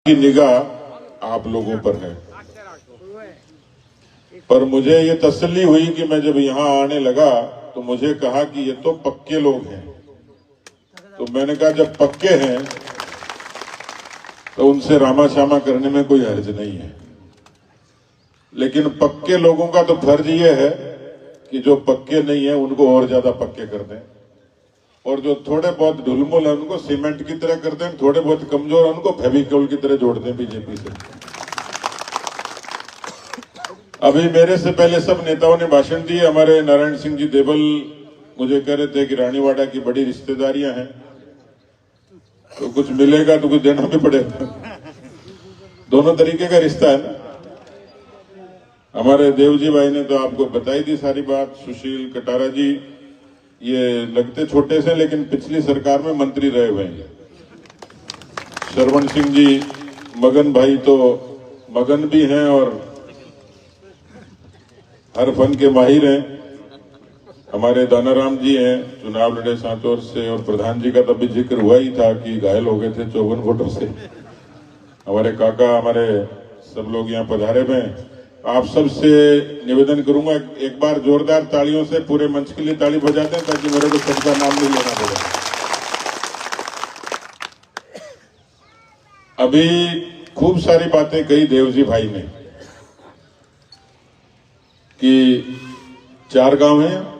की निगाह आप लोगों पर है। पर मुझे ये तसल्ली हुई कि मैं जब यहाँ आने लगा तो मुझे कहा कि ये तो पक्के लोग हैं। तो मैंने कहा जब पक्के हैं तो उनसे रामा श्यामा करने में कोई हर्ज नहीं है, लेकिन पक्के लोगों का तो फर्ज ये है कि जो पक्के नहीं है उनको और ज्यादा पक्के कर दें, और जो थोड़े बहुत ढुलमुल है उनको सीमेंट की तरह कर दें, थोड़े बहुत कमजोर है उनको फेविकोल की तरह जोड़ दें बीजेपी से। अभी मेरे से पहले सब नेताओं ने भाषण दिए। हमारे नारायण सिंह जी देवल मुझे कह रहे थे कि रानीवाड़ा की बड़ी रिश्तेदारियां हैं, तो कुछ मिलेगा तो कुछ देना भी पड़ेगा। दोनों तरीके का रिश्ता है ना। हमारे देवजी भाई ने तो आपको बताई दी सारी बात। सुशील कटारा जी ये लगते छोटे से लेकिन पिछली सरकार में मंत्री रहे हुए हैं। श्रवण सिंह जी मगन भाई तो मगन भी हैं और हर फन के माहिर हैं। हमारे दानाराम जी हैं, चुनाव लड़े सांचौर से, और प्रधान जी का तभी जिक्र हुआ ही था कि घायल हो गए थे 54 वोटों से। हमारे काका, हमारे सब लोग यहाँ पधारे हुए हैं। आप सबसे निवेदन करूंगा एक बार जोरदार तालियों से पूरे मंच के लिए ताली बजा दें ताकि मेरे को सबका नाम नहीं लेना पड़े। अभी खूब सारी बातें कही देवजी भाई ने कि 4 गांव हैं,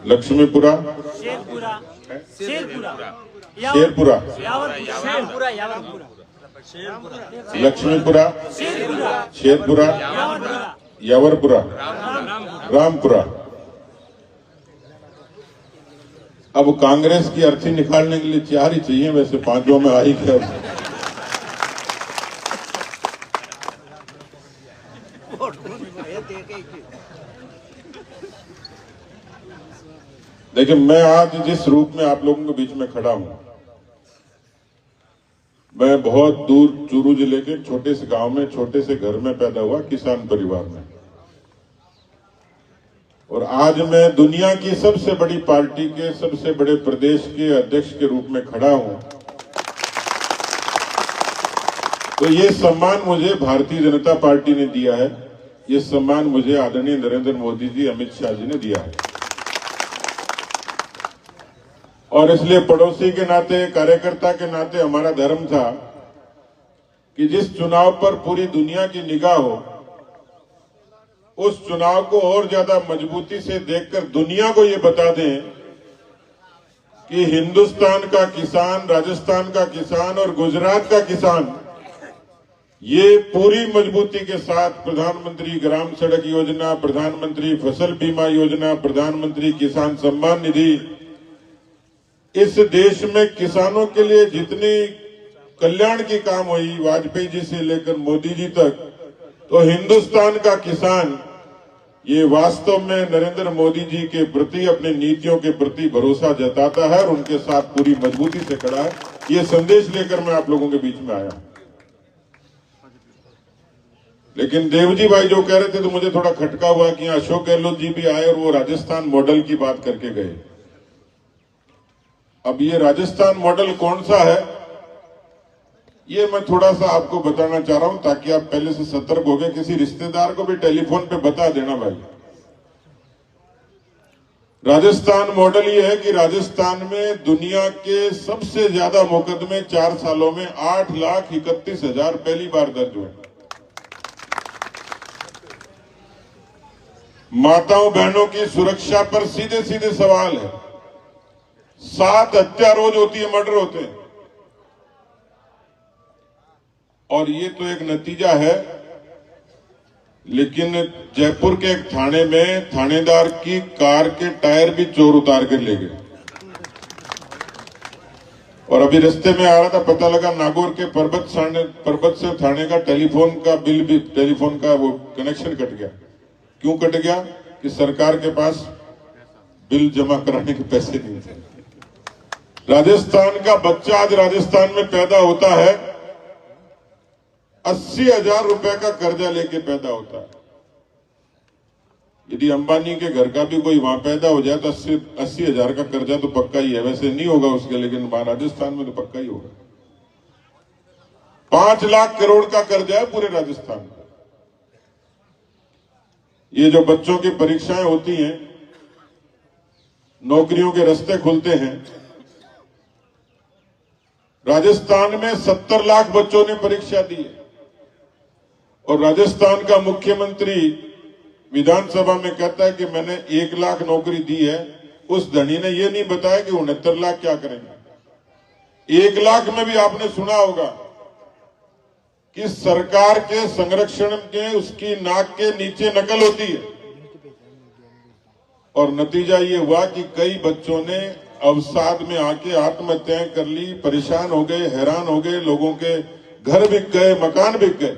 लक्ष्मीपुरा, शेरपुरा, लक्ष्मीपुरा, शेरपुरा, यावरपुरा, रामपुरा। अब कांग्रेस की अर्थी निकालने के लिए 4 ही चाहिए, वैसे 5 में आ ही गया। देखिए, मैं आज जिस रूप में आप लोगों के बीच में खड़ा हूं, मैं बहुत दूर चूरू जिले के छोटे से गांव में छोटे से घर में पैदा हुआ, किसान परिवार में, और आज मैं दुनिया की सबसे बड़ी पार्टी के सबसे बड़े प्रदेश के अध्यक्ष के रूप में खड़ा हूं। तो ये सम्मान मुझे भारतीय जनता पार्टी ने दिया है, ये सम्मान मुझे आदरणीय नरेंद्र मोदी जी, अमित शाह जी ने दिया है। और इसलिए पड़ोसी के नाते, कार्यकर्ता के नाते हमारा धर्म था कि जिस चुनाव पर पूरी दुनिया की निगाह हो, उस चुनाव को और ज्यादा मजबूती से देखकर दुनिया को ये बता दें कि हिंदुस्तान का किसान, राजस्थान का किसान और गुजरात का किसान ये पूरी मजबूती के साथ प्रधानमंत्री ग्राम सड़क योजना, प्रधानमंत्री फसल बीमा योजना, प्रधानमंत्री किसान सम्मान निधि, इस देश में किसानों के लिए जितनी कल्याण की काम हुई वाजपेयी जी से लेकर मोदी जी तक, तो हिंदुस्तान का किसान ये वास्तव में नरेंद्र मोदी जी के प्रति, अपनी नीतियों के प्रति भरोसा जताता है और उनके साथ पूरी मजबूती से खड़ा है। ये संदेश लेकर मैं आप लोगों के बीच में आया। लेकिन देवजी भाई जो कह रहे थे तो मुझे थोड़ा खटका हुआ कि अशोक गहलोत जी भी आए और वो राजस्थान मॉडल की बात करके गए। अब ये राजस्थान मॉडल कौन सा है, ये मैं थोड़ा सा आपको बताना चाह रहा हूं ताकि आप पहले से सतर्क हो गए। किसी रिश्तेदार को भी टेलीफोन पे बता देना भाई। राजस्थान मॉडल ये है कि राजस्थान में दुनिया के सबसे ज्यादा मुकदमे 4 सालों में 8,31,000 पहली बार दर्ज हुए। माताओं बहनों की सुरक्षा पर सीधे सीधे सवाल है। 7 हत्या रोज होती है, मर्डर होते हैं, और ये तो एक नतीजा है। लेकिन जयपुर के एक थाने में थानेदार की कार के टायर भी चोर उतार कर ले गए। और अभी रास्ते में आ रहा था, पता लगा नागौर के पर्वत से थाने का टेलीफोन का बिल भी, टेलीफोन का वो कनेक्शन कट गया। क्यों कट गया? कि सरकार के पास बिल जमा कराने के पैसे नहीं थे। राजस्थान का बच्चा आज राजस्थान में पैदा होता है, 80,000 रुपए का कर्जा लेके पैदा होता है। यदि अंबानी के घर का भी कोई वहां पैदा हो जाए तो 80,000 का कर्जा तो पक्का ही है। वैसे नहीं होगा उसके, लेकिन राजस्थान में तो पक्का ही होगा। 5 लाख करोड़ का कर्जा है पूरे राजस्थान में। ये जो बच्चों की परीक्षाएं होती हैं, नौकरियों के रास्ते खुलते हैं, राजस्थान में 70 लाख बच्चों ने परीक्षा दी है और राजस्थान का मुख्यमंत्री विधानसभा में कहता है कि मैंने 1 लाख नौकरी दी है। उस धनी ने यह नहीं बताया कि 69 लाख क्या करेंगे। 1 लाख में भी आपने सुना होगा कि सरकार के संरक्षण के उसकी नाक के नीचे नकल होती है और नतीजा ये हुआ कि कई बच्चों ने अवसाद में आके आत्महत्याएं कर ली, परेशान हो गए, हैरान हो गए, लोगों के घर बिक गए, मकान बिक गए।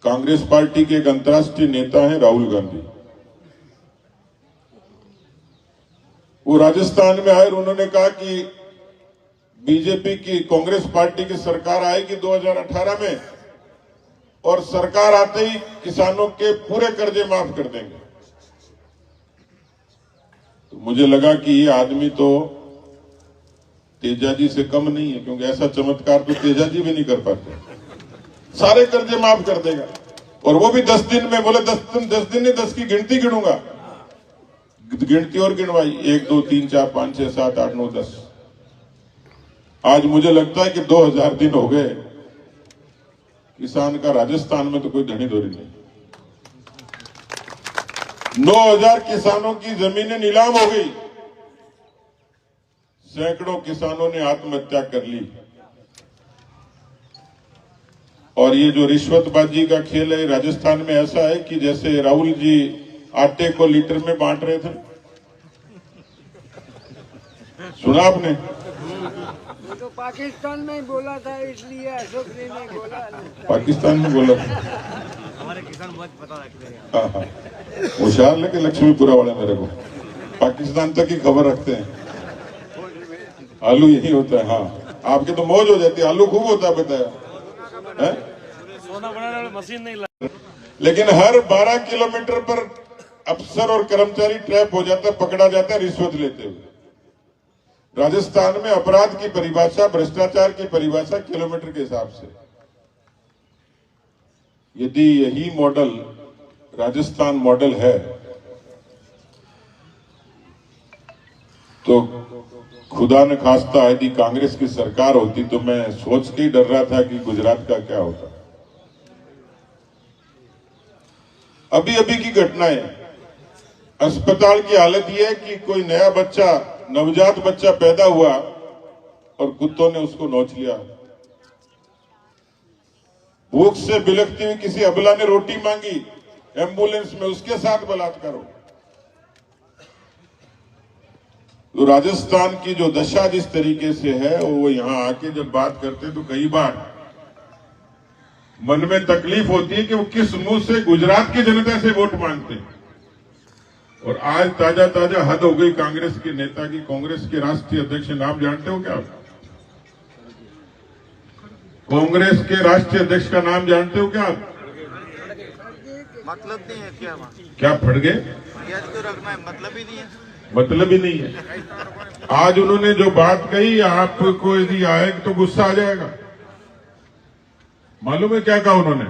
कांग्रेस पार्टी के एक अंतर्राष्ट्रीय नेता हैं राहुल गांधी, वो राजस्थान में आए और उन्होंने कहा कि बीजेपी की कांग्रेस पार्टी की सरकार आएगी 2018 में और सरकार आते ही किसानों के पूरे कर्जे माफ कर देंगे। तो मुझे लगा कि ये आदमी तो तेजाजी से कम नहीं है, क्योंकि ऐसा चमत्कार तो तेजाजी भी नहीं कर पाते। सारे कर्जे माफ कर देगा और वो भी 10 दिन में। बोले 10 दिन नहीं, 10 की गिनती गिनूंगा। गिनती और गिनवाई, 1 2 3 4 5 6 7 8 9 10। आज मुझे लगता है कि 2000 दिन हो गए, किसान का राजस्थान में तो कोई धनी धोरी नहीं। 9000 किसानों की जमीनें नीलाम हो गई, सैकड़ों किसानों ने आत्महत्या कर ली। और ये जो रिश्वतबाजी का खेल है राजस्थान में ऐसा है कि जैसे राहुल जी आटे को लीटर में बांट रहे थे, सुना आपने? तो पाकिस्तान में ही बोला था, इसलिए अशोक जी ने बोला। पाकिस्तान में बोला था। हमारे किसान बहुत पता रखते हैं। हाँ, होशियार लेके लक्ष्मीपुरा वाले मेरे को पाकिस्तान तक ही खबर रखते हैं। आलू यही होता है। हाँ, आपके तो मौज हो जाती है, आलू खूब होता है, बताया है? सोना बनाने वाली मशीन नहीं लगा। लेकिन हर 12 किलोमीटर पर अफसर और कर्मचारी ट्रैप हो जाता है, पकड़ा जाता है रिश्वत लेते हुए। राजस्थान में अपराध की परिभाषा, भ्रष्टाचार की परिभाषा किलोमीटर के हिसाब से। यदि यही मॉडल राजस्थान मॉडल है तो खुदा न खास्ता यदि कांग्रेस की सरकार होती तो मैं सोच के ही डर रहा था कि गुजरात का क्या होता। अभी अभी की घटना है, अस्पताल की हालत यह है कि कोई नया बच्चा, नवजात बच्चा पैदा हुआ और कुत्तों ने उसको नोच लिया। भूख से बिलखती हुई किसी अबला ने रोटी मांगी एम्बुलेंस में, उसके साथ बलात्कार हो। तो राजस्थान की जो दशा जिस तरीके से है, वो यहां आके जब बात करते तो कई बार मन में तकलीफ होती है कि वो किस मुंह से गुजरात की जनता से वोट मांगते हैं। और आज ताजा ताजा हद हो गई कांग्रेस के नेता की। कांग्रेस के राष्ट्रीय अध्यक्ष नाम जानते हो क्या आप? कांग्रेस के राष्ट्रीय अध्यक्ष का नाम जानते हो क्या आप? मतलब नहीं है क्या? क्या फट गए? तो रखना है, मतलब ही नहीं है। मतलब ही नहीं है। आज उन्होंने जो बात कही, आपको यदि आए तो गुस्सा आ जाएगा। मालूम है क्या कहा उन्होंने?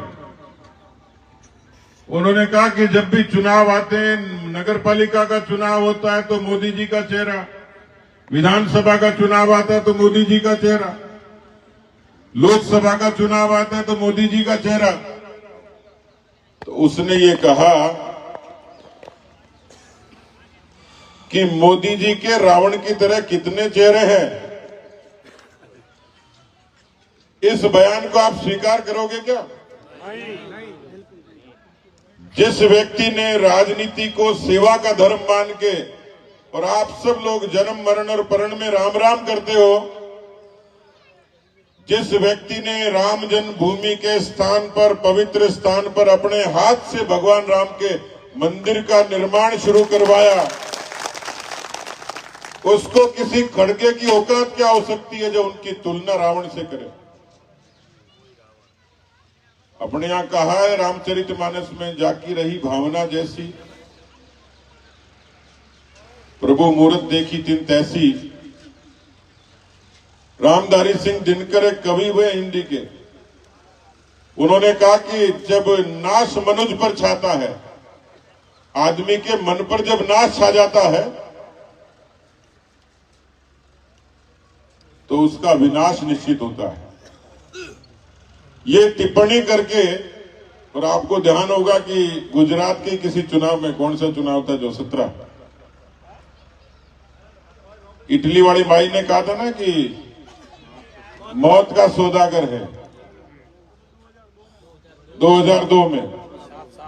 उन्होंने कहा कि जब भी चुनाव आते हैं, नगर पालिका का चुनाव होता है तो मोदी जी का चेहरा, विधानसभा का चुनाव आता है तो मोदी जी का चेहरा, लोकसभा का चुनाव आता है तो मोदी जी का चेहरा। तो उसने ये कहा कि मोदी जी के रावण की तरह कितने चेहरे हैं। इस बयान को आप स्वीकार करोगे क्या? जिस व्यक्ति ने राजनीति को सेवा का धर्म मान के, और आप सब लोग जन्म मरण और परण में राम राम करते हो, जिस व्यक्ति ने राम जन्मभूमि के स्थान पर, पवित्र स्थान पर अपने हाथ से भगवान राम के मंदिर का निर्माण शुरू करवाया, उसको किसी खड़गे की औकात क्या हो सकती है जो उनकी तुलना रावण से करे? अपने यहां कहा है रामचरितमानस में, जाकी रही भावना जैसी, प्रभु मूरत देखी तिन तैसी। रामधारी सिंह दिनकर एक कवि हुए हिंदी के, उन्होंने कहा कि जब नाश मनुज पर छाता है, आदमी के मन पर जब नाश छा जाता है तो उसका विनाश निश्चित होता है। ये टिप्पणी करके, और आपको ध्यान होगा कि गुजरात के किसी चुनाव में, कौन सा चुनाव था जो 17, इटली वाली माई ने कहा था ना कि मौत का सौदागर है, 2002 में।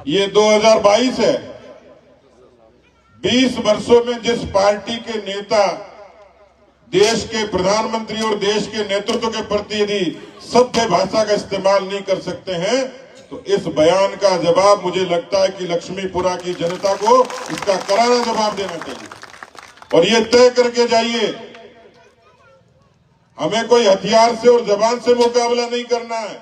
ये 2022 है। 20 वर्षों में जिस पार्टी के नेता देश के प्रधानमंत्री और देश के नेतृत्व के प्रति यदि सभ्य भाषा का इस्तेमाल नहीं कर सकते हैं, तो इस बयान का जवाब मुझे लगता है कि लक्ष्मीपुरा की जनता को इसका करारा जवाब देना चाहिए। और ये तय करके जाइए, हमें कोई हथियार से और जबान से मुकाबला नहीं करना है।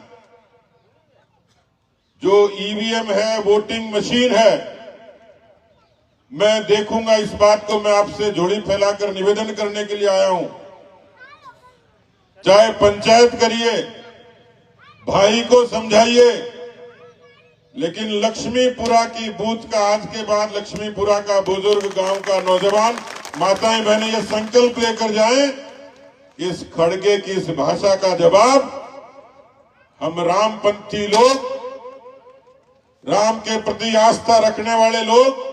जो ईवीएम है, वोटिंग मशीन है, मैं देखूंगा। इस बात को मैं आपसे झोली फैलाकर निवेदन करने के लिए आया हूं। चाहे पंचायत करिए, भाई को समझाइए, लेकिन लक्ष्मीपुरा की बूथ का, आज के बाद लक्ष्मीपुरा का बुजुर्ग, गांव का नौजवान, माताएं बहनें ये संकल्प लेकर जाएं, इस खड़गे की इस भाषा का जवाब हम रामपंथी लोग, राम के प्रति आस्था रखने वाले लोग,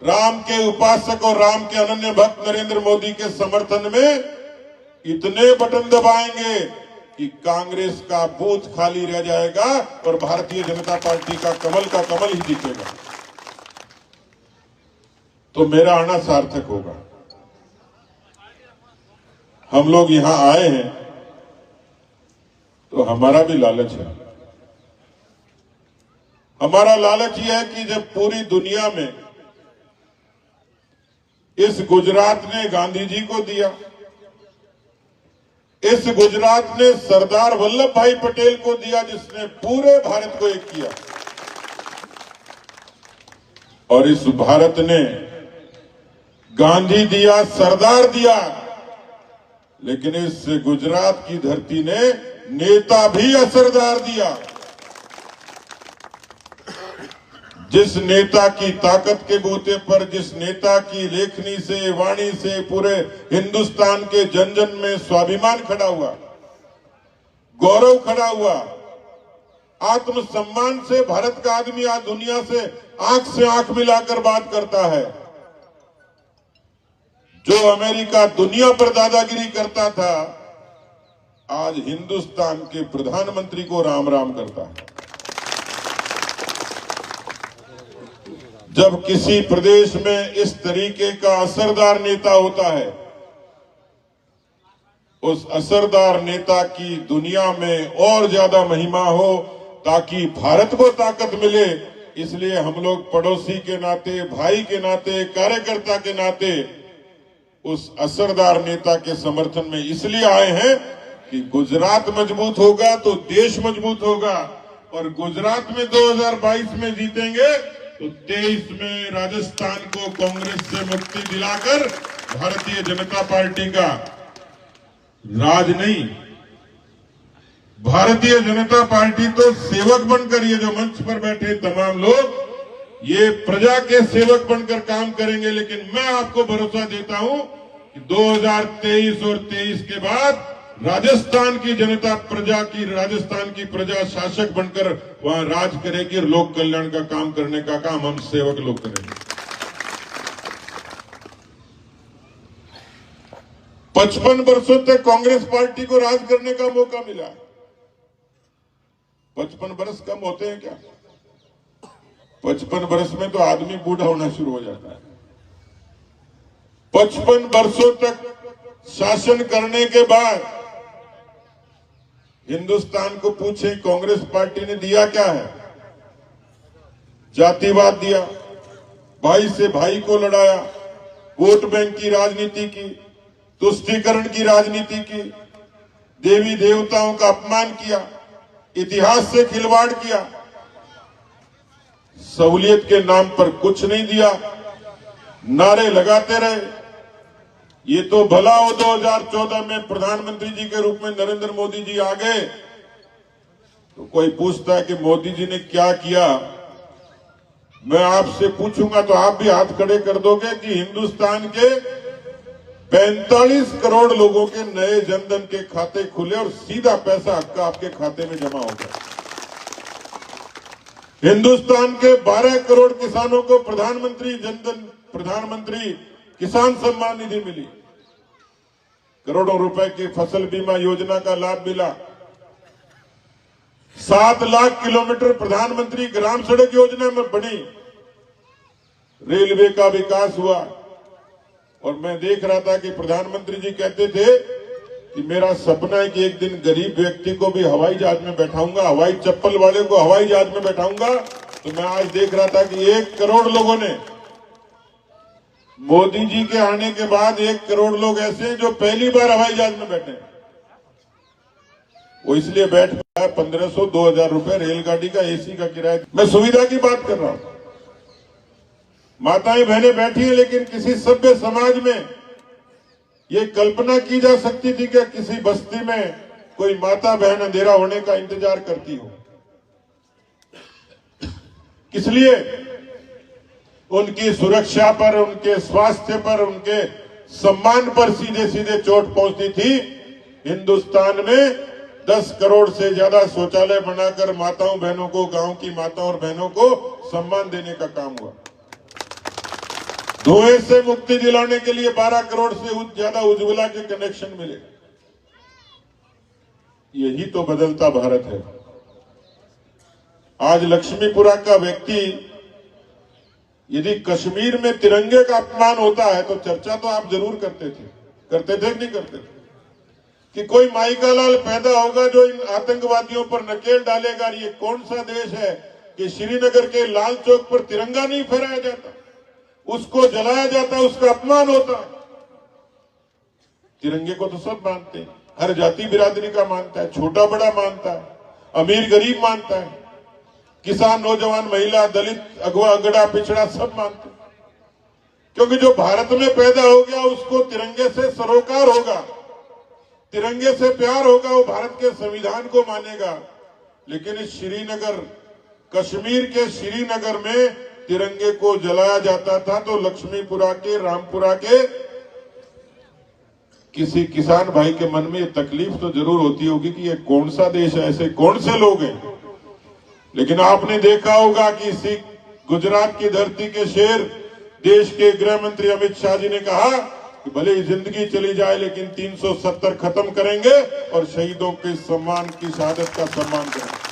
राम के उपासक और राम के अनन्य भक्त नरेंद्र मोदी के समर्थन में इतने बटन दबाएंगे कि कांग्रेस का बूथ खाली रह जाएगा और भारतीय जनता पार्टी का कमल ही दिखेगा। तो मेरा आना सार्थक होगा। हम लोग यहां आए हैं तो हमारा भी लालच है। हमारा लालच यह है कि जब पूरी दुनिया में इस गुजरात ने गांधी जी को दिया, इस गुजरात ने सरदार वल्लभ भाई पटेल को दिया, जिसने पूरे भारत को एक किया, और इस भारत ने गांधी दिया, सरदार दिया, लेकिन इस गुजरात की धरती ने नेता भी असरदार दिया। जिस नेता की ताकत के बूते पर, जिस नेता की लेखनी से, वाणी से पूरे हिंदुस्तान के जन जन में स्वाभिमान खड़ा हुआ, गौरव खड़ा हुआ, आत्मसम्मान से भारत का आदमी आज दुनिया से आंख मिलाकर बात करता है। जो अमेरिका दुनिया पर दादागिरी करता था, आज हिंदुस्तान के प्रधानमंत्री को राम राम करता है। जब किसी प्रदेश में इस तरीके का असरदार नेता होता है, उस असरदार नेता की दुनिया में और ज्यादा महिमा हो, ताकि भारत को ताकत मिले। इसलिए हम लोग पड़ोसी के नाते, भाई के नाते, कार्यकर्ता के नाते उस असरदार नेता के समर्थन में इसलिए आए हैं कि गुजरात मजबूत होगा तो देश मजबूत होगा। और गुजरात में 2022 में जीतेंगे तो 23 में राजस्थान को कांग्रेस से मुक्ति दिलाकर भारतीय जनता पार्टी का राज नहीं, भारतीय जनता पार्टी तो सेवक बनकर, ये जो मंच पर बैठे तमाम लोग, ये प्रजा के सेवक बनकर काम करेंगे। लेकिन मैं आपको भरोसा देता हूं कि 2023 और 23 के बाद राजस्थान की जनता, राजस्थान की प्रजा शासक बनकर वहां राज करेगी और लोक कल्याण का काम करने का काम हम सेवक लोग करेंगे। 55 वर्षों तक कांग्रेस पार्टी को राज करने का मौका मिला। 55 वर्ष कम होते हैं क्या? 55 वर्ष में तो आदमी बूढ़ा होना शुरू हो जाता है। 55 वर्षों तक शासन करने के बाद हिंदुस्तान को पूछे कांग्रेस पार्टी ने दिया क्या है? जातिवाद दिया, भाई से भाई को लड़ाया, वोट बैंक की राजनीति की, तुष्टीकरण की राजनीति की, देवी देवताओं का अपमान किया, इतिहास से खिलवाड़ किया, सहूलियत के नाम पर कुछ नहीं दिया, नारे लगाते रहे। ये तो भला हो 2014 में प्रधानमंत्री जी के रूप में नरेंद्र मोदी जी आ गए तो कोई पूछता है कि मोदी जी ने क्या किया। मैं आपसे पूछूंगा तो आप भी हाथ खड़े कर दोगे कि हिंदुस्तान के 45 करोड़ लोगों के नए जनधन के खाते खुले और सीधा पैसा आपका आपके खाते में जमा होगा। हिंदुस्तान के 12 करोड़ किसानों को प्रधानमंत्री किसान सम्मान निधि मिली। करोड़ों रुपए की फसल बीमा योजना का लाभ मिला। 7 लाख किलोमीटर प्रधानमंत्री ग्राम सड़क योजना में बनी। रेलवे का विकास हुआ। और मैं देख रहा था कि प्रधानमंत्री जी कहते थे कि मेरा सपना है कि एक दिन गरीब व्यक्ति को भी हवाई जहाज में बैठाऊंगा, हवाई चप्पल वाले को हवाई जहाज में बैठाऊंगा। तो मैं आज देख रहा था कि 1 करोड़ लोगों ने, मोदी जी के आने के बाद 1 करोड़ लोग ऐसे हैं जो पहली बार हवाई जहाज में बैठे। वो इसलिए बैठ पाया 1500-2000 रुपए रेलगाड़ी का एसी का किराया। मैं सुविधा की बात कर रहा हूं। माताएं बहनें बैठी हैं, लेकिन किसी सभ्य समाज में ये कल्पना की जा सकती थी कि किसी बस्ती में कोई माता बहन अंधेरा होने का इंतजार करती हो। इसलिए उनकी सुरक्षा पर, उनके स्वास्थ्य पर, उनके सम्मान पर सीधे सीधे चोट पहुंचती थी। हिंदुस्तान में 10 करोड़ से ज्यादा शौचालय बनाकर माताओं बहनों को, गांव की माताओं और बहनों को सम्मान देने का काम हुआ। धुएं से मुक्ति दिलाने के लिए 12 करोड़ से ज्यादा उज्ज्वला के कनेक्शन मिले। यही तो बदलता भारत है। आज लक्ष्मीपुरा का व्यक्ति, यदि कश्मीर में तिरंगे का अपमान होता है तो चर्चा तो आप जरूर करते थे कि नहीं करते थे कि कोई माई का लाल पैदा होगा जो इन आतंकवादियों पर नकेल डालेगा। ये कौन सा देश है कि श्रीनगर के लाल चौक पर तिरंगा नहीं फहराया जाता, उसको जलाया जाता, उसका अपमान होता। तिरंगे को तो सब मानते हैं, हर जाति बिरादरी का मानता है, छोटा बड़ा मानता है, अमीर गरीब मानता है, किसान नौजवान महिला दलित अगवा अगड़ा पिछड़ा सब मानते हैं। क्योंकि जो भारत में पैदा हो गया उसको तिरंगे से सरोकार होगा, तिरंगे से प्यार होगा, वो भारत के संविधान को मानेगा। लेकिन इस श्रीनगर, कश्मीर के श्रीनगर में तिरंगे को जलाया जाता था तो लक्ष्मीपुरा के, रामपुरा के किसी किसान भाई के मन में ये तकलीफ तो जरूर होती होगी कि ये कौन सा देश है, ऐसे कौन से लोग हैं। लेकिन आपने देखा होगा कि इसी गुजरात की धरती के शेर, देश के गृह मंत्री अमित शाह जी ने कहा कि भले ही जिंदगी चली जाए लेकिन 370 खत्म करेंगे और शहीदों के सम्मान की शहादत का सम्मान करेंगे।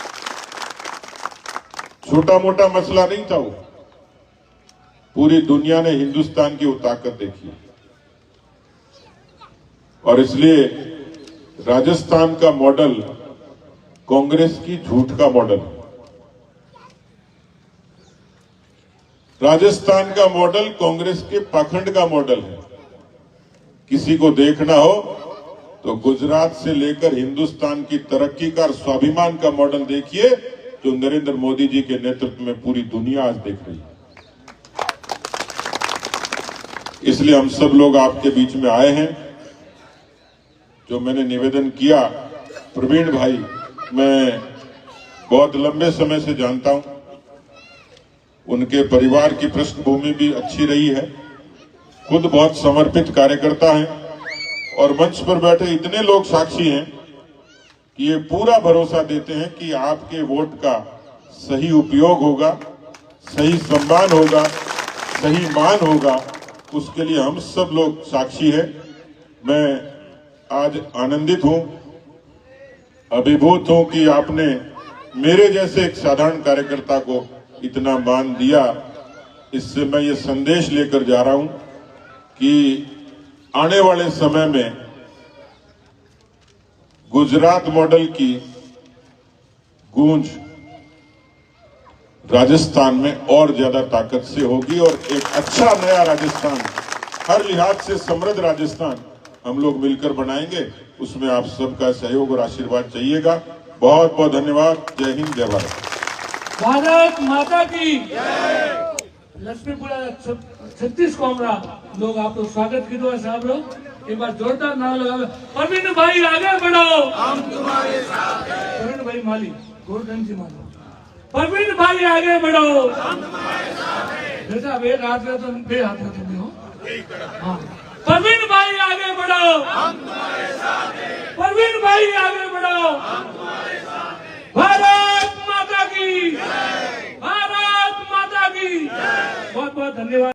छोटा मोटा मसला नहीं था वो। पूरी दुनिया ने हिंदुस्तान की वो ताकत देखी और इसलिए राजस्थान का मॉडल कांग्रेस की झूठ का मॉडल है। राजस्थान का मॉडल कांग्रेस के पाखंड का मॉडल है। किसी को देखना हो तो गुजरात से लेकर हिंदुस्तान की तरक्की का, स्वाभिमान का मॉडल देखिए जो नरेंद्र मोदी जी के नेतृत्व में पूरी दुनिया आज देख रही है। इसलिए हम सब लोग आपके बीच में आए हैं। जो मैंने निवेदन किया, प्रवीण भाई मैं बहुत लंबे समय से जानता हूं, उनके परिवार की पृष्ठभूमि भी अच्छी रही है, खुद बहुत समर्पित कार्यकर्ता हैं और मंच पर बैठे इतने लोग साक्षी हैं कि ये पूरा भरोसा देते हैं कि आपके वोट का सही उपयोग होगा, सही सम्मान होगा, सही मान होगा। उसके लिए हम सब लोग साक्षी हैं। मैं आज आनंदित हूं, अभिभूत हूं कि आपने मेरे जैसे एक साधारण कार्यकर्ता को इतना मान दिया। इससे मैं ये संदेश लेकर जा रहा हूं कि आने वाले समय में गुजरात मॉडल की गूंज राजस्थान में और ज्यादा ताकत से होगी और एक अच्छा नया राजस्थान, हर लिहाज से समृद्ध राजस्थान हम लोग मिलकर बनाएंगे। उसमें आप सबका सहयोग और आशीर्वाद चाहिएगा। बहुत बहुत धन्यवाद। जय हिंद, जय भारत। भारत माता की लक्ष्मीपुरा 36 कॉमरा लोग आप लोग स्वागत की दो साहब लोग। एक बार जोरदार नारा लगा। प्रवीण भाई आगे बढ़ो, हम तुम्हारे साथ हैं। प्रवीण भाई माली, गोवर्धन जी माली, प्रवीण भाई आगे बढ़ो, हम तुम्हारे साथ हैं। जैसे अब एक हाथ में तो बे हाथ में तुम हो। हाँ, प्रवीण भाई आगे बढ़ो, हम तुम्हारे साथ हैं। प्रवीण भाई आगे बढ़ो, हम तुम्हारे साथ हैं। भारत माता की, भारत माता की। बहुत बहुत धन्यवाद।